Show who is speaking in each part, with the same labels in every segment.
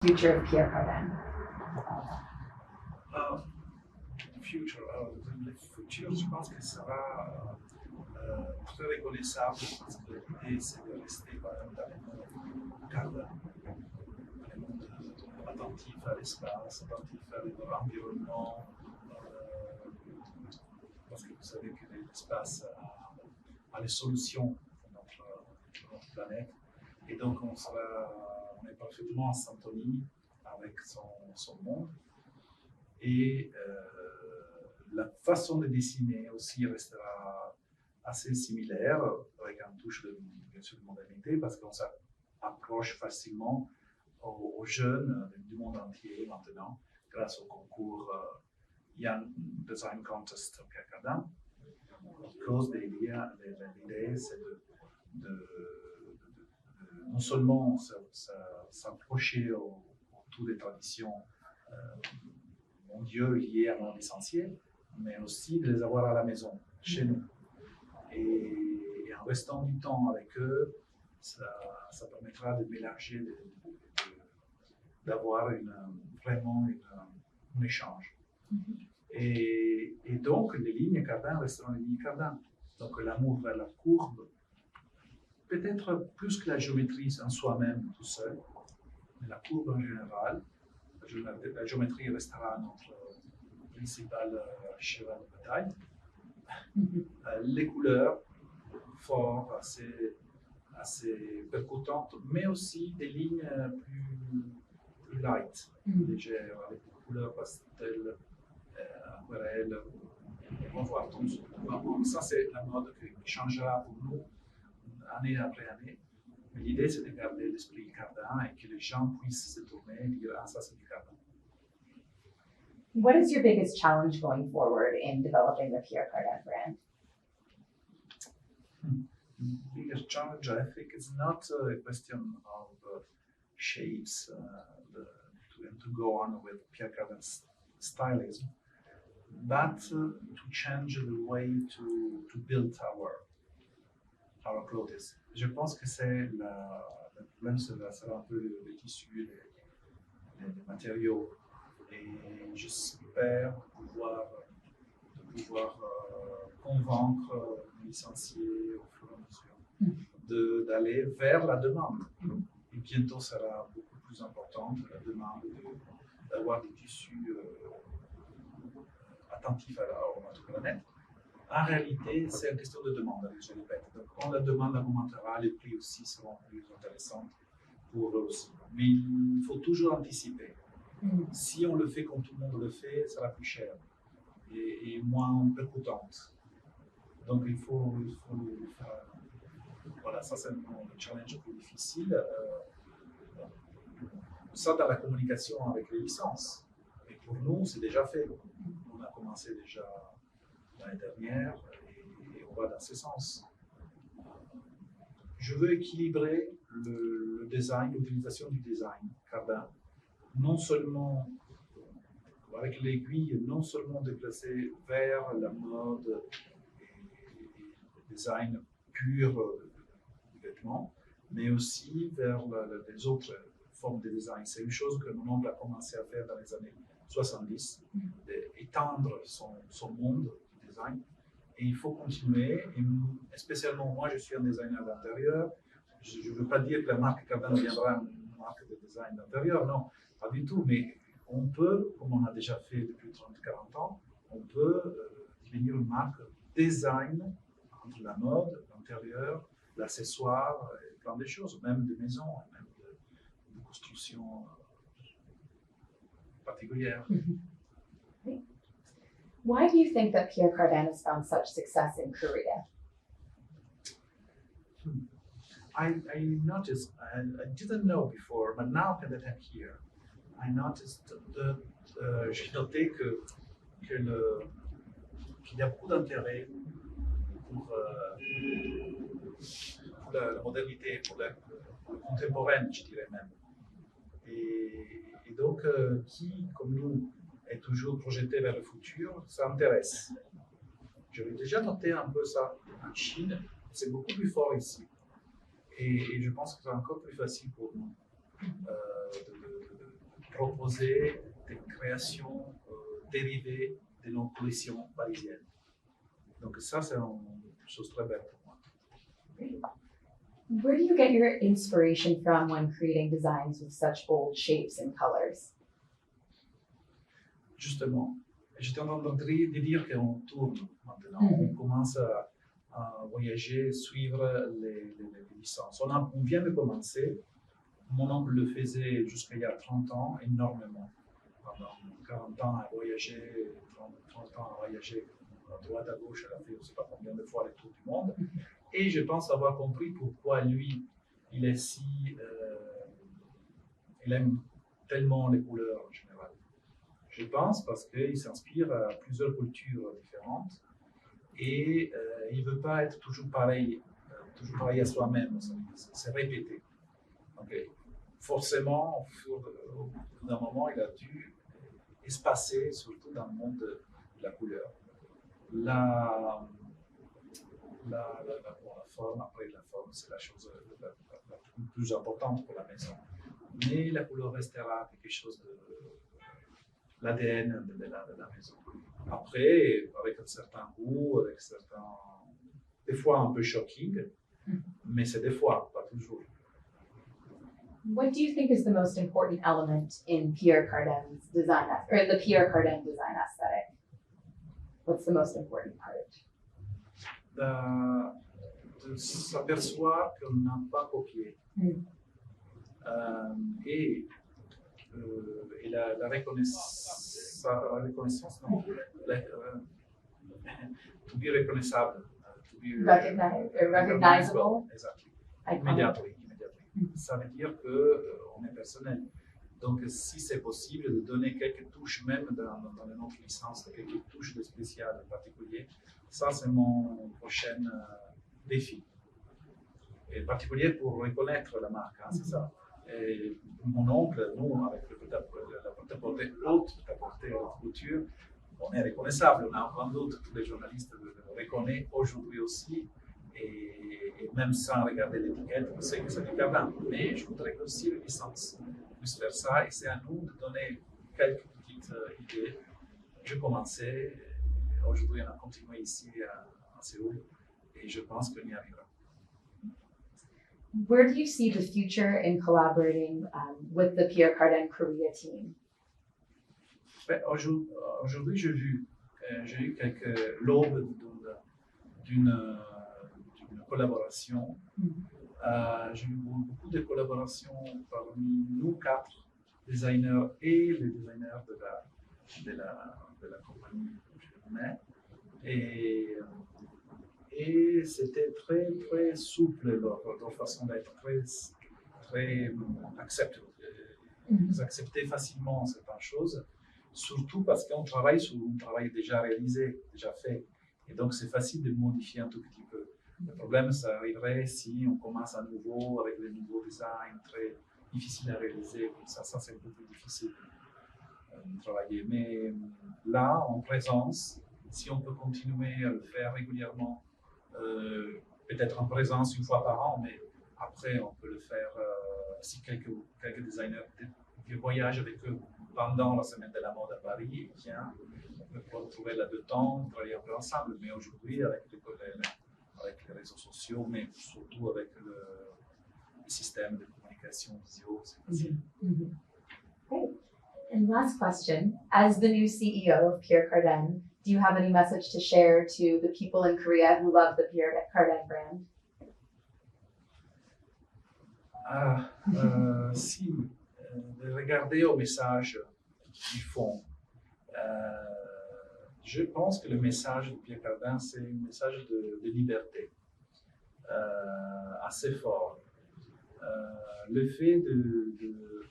Speaker 1: future of Pierre Cardin?
Speaker 2: Le futur, je pense que sera très reconnaissable parce que l'idée c'est de rester quand même dans le monde Cardin, le monde attentif à l'espace, attentif à l'environnement, parce que vous savez que l'espace a les solutions pour notre planète. Et donc on est parfaitement en syntonie avec son monde. Et la façon de dessiner aussi restera assez similaire, avec un touche bien sûr de modernité, parce qu'on s'approche facilement aux jeunes du monde entier maintenant, grâce au concours Young Design Contest Pierre Cardin. Because l'idée, c'est de non seulement s'approcher autour des traditions mondiaux liés à l'art essentiel, mais aussi de les avoir à la maison, chez nous. Et en restant du temps avec eux, ça permettra de mélanger, d'avoir vraiment un échange. Et donc, les lignes Cardin resteront les lignes Cardin. Donc, l'amour vers la courbe, peut-être plus que la géométrie en soi-même, tout seul, mais la courbe en général. La géométrie restera notre principal cheval de bataille. Les couleurs fortes, assez percutantes, mais aussi des lignes plus light, légères, avec des couleurs pastel, aquarelle. On va voir. Donc, ça, c'est la mode qui changera pour nous année après année. Mais l'idée, c'est de garder l'esprit Cardin et que les gens puissent se tourner et dire « Ah, ça, c'est du Cardin ».
Speaker 1: What is your biggest challenge going forward in developing the Pierre Cardin brand?
Speaker 2: Biggest challenge, I think, is not a question of shapes to go on with Pierre Cardin's stylism, but to change the way to build our clothes. Je pense que le problème sera un peu le tissu, les matériaux. Et j'espère pouvoir convaincre les licenciés au fur et à mesure d'aller vers la demande. Et bientôt sera beaucoup plus importante la demande d'avoir des tissus attentifs à notre planète. En réalité, c'est une question de demande, je répète. Donc, quand la demande augmentera, les prix aussi seront plus intéressants pour eux aussi. Mais il faut toujours anticiper. Si on le fait comme tout le monde le fait, ça sera plus cher et moins percutante. Donc il faut faire. Voilà, ça c'est le challenge le plus difficile. Ça dans la communication avec les licences. Et pour nous, c'est déjà fait. On a commencé déjà l'année dernière et on va dans ce sens. Je veux équilibrer le design, l'utilisation du design Cardin. Non seulement avec l'aiguille, non seulement déplacer vers la mode et le design pur du vêtement, mais aussi vers les autres formes de design. C'est une chose que mon oncle a commencé à faire dans les années 70, d'étendre son monde du design. Et il faut continuer, et spécialement moi, je suis un designer d'intérieur. Je ne veux pas dire que la marque Cardin deviendra une marque de design d'intérieur, non. Pas du tout, mais on peut, comme on a déjà fait depuis 30-40 ans, on peut devenir une marque design entre la mode, l'intérieur, l'accessoire, et plein de choses, même de maisons, même de constructions particulières.
Speaker 1: Why do you think that Pierre Cardin has found such success in Korea?
Speaker 2: I noticed, I didn't know before, but now that I'm here, I noticed j'ai noté qu'il y a beaucoup d'intérêt pour la modernité, pour la contemporaine, je dirais même. Et donc, qui, comme nous, est toujours projeté vers le futur, ça intéresse. J'avais déjà noté un peu ça en Chine, c'est beaucoup plus fort ici. Et je pense que c'est encore plus facile pour nous proposer des créations dérivées de nos collections parisiennes. Donc ça, c'est une chose très belle pour moi.
Speaker 1: Where do you get your inspiration from when creating designs with such bold shapes and colors?
Speaker 2: Justement, j'étais en train de dire qu'on tourne maintenant. On commence à voyager, suivre les licences. On vient de commencer. Mon oncle le faisait jusqu'à il y a 30 ans, énormément. Pendant 40 ans à voyager, 30 ans à voyager à droite, à gauche, elle a fait je ne sais pas combien de fois le tour du monde. Et je pense avoir compris pourquoi lui, il est si. Il aime tellement les couleurs en général. Je pense parce qu'il s'inspire à plusieurs cultures différentes et il ne veut pas être toujours pareil à soi-même. C'est répété. Donc, forcément, au bout d'un moment, il a dû espacer, surtout dans le monde de la couleur. La forme, après la forme, c'est la chose la plus importante pour la maison. Mais la couleur restera quelque chose de l'ADN de la maison. Après, avec un certain goût, avec certains, des fois un peu shocking, mais c'est des fois, pas toujours.
Speaker 1: What do you think is the most important element in Pierre Cardin's design, or the Pierre Cardin design aesthetic? What's the most important part?
Speaker 2: De s'apercevoir qu'on n'a pas copié. Et la reconnaissance, non, to be reconnaissable, to be
Speaker 1: recognizable.
Speaker 2: Exactly. Immediately. Ça veut dire qu'on est personnel. Donc, si c'est possible de donner quelques touches, même dans notre licence, quelques touches de spécial en particulier, ça c'est mon prochain défi. Et particulier pour reconnaître la marque, hein, c'est ça. Et mon oncle, nous, avec la portée haute, la portée haute couture, on est reconnaissable. On a aucun doute, tous les journalistes le reconnaissent aujourd'hui aussi. Et même sans regarder l'étiquette, on sait que c'est du Cardin. Mais je voudrais que aussi les licences puissent faire ça. Et c'est à nous de donner quelques petites idées. Je commençais, aujourd'hui on a continué ici à Séoul, et je pense qu'on y arrivera.
Speaker 1: Where do you see the future in collaborating with the Pierre Cardin Korea team?
Speaker 2: Aujourd'hui, j'ai eu quelques l'aube d'une collaboration. J'ai eu beaucoup de collaborations parmi nous quatre designers et les designers de la compagnie que je connais. Et c'était très, très souple leur façon d'être, très accepté. Ils acceptaient facilement certaines choses, surtout parce qu'on travaille sur un travail déjà réalisé, déjà fait. Et donc, c'est facile de modifier un tout petit peu. Le problème, ça arriverait si on commence à nouveau avec les nouveaux designs très difficiles à réaliser. Ça c'est un peu plus difficile de travailler. Mais là, en présence, si on peut continuer à le faire régulièrement, peut-être en présence une fois par an, mais après, on peut le faire si quelques designers voyagent avec eux pendant la semaine de la mode à Paris, on peut trouver là de temps, travailler un peu ensemble. Mais aujourd'hui, avec les réseaux sociaux, mais surtout avec le système de communication visio, c'est facile.
Speaker 1: Great. And last question, as the new CEO of Pierre Cardin, do you have any message to share to the people in Korea who love the Pierre Cardin brand?
Speaker 2: Si, de regarder au message du fond. Je pense que le message de Pierre Cardin, c'est un message de liberté assez fort. Le fait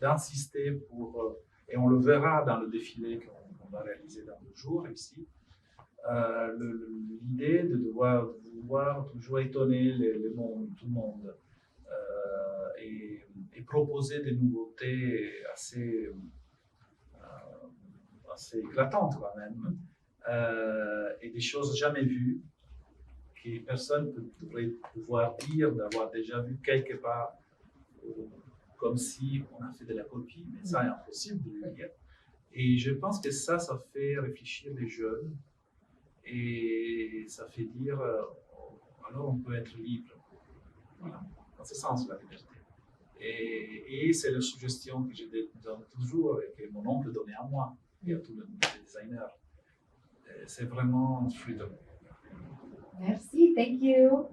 Speaker 2: d'insister pour, et on le verra dans le défilé qu'on va réaliser dans 2 jours ici, l'idée de vouloir toujours étonner tout le monde et proposer des nouveautés assez éclatantes quand même, et des choses jamais vues que personne ne devrait pouvoir dire d'avoir déjà vu quelque part comme si on a fait de la copie, mais ça est impossible de le lire. Et je pense que ça fait réfléchir les jeunes et ça fait dire, alors on peut être libre. Voilà, dans ce sens, la liberté. Et c'est la suggestion que je donne toujours et que mon oncle donnait à moi et à tous les designers. C'est vraiment freedom.
Speaker 1: Merci, thank you.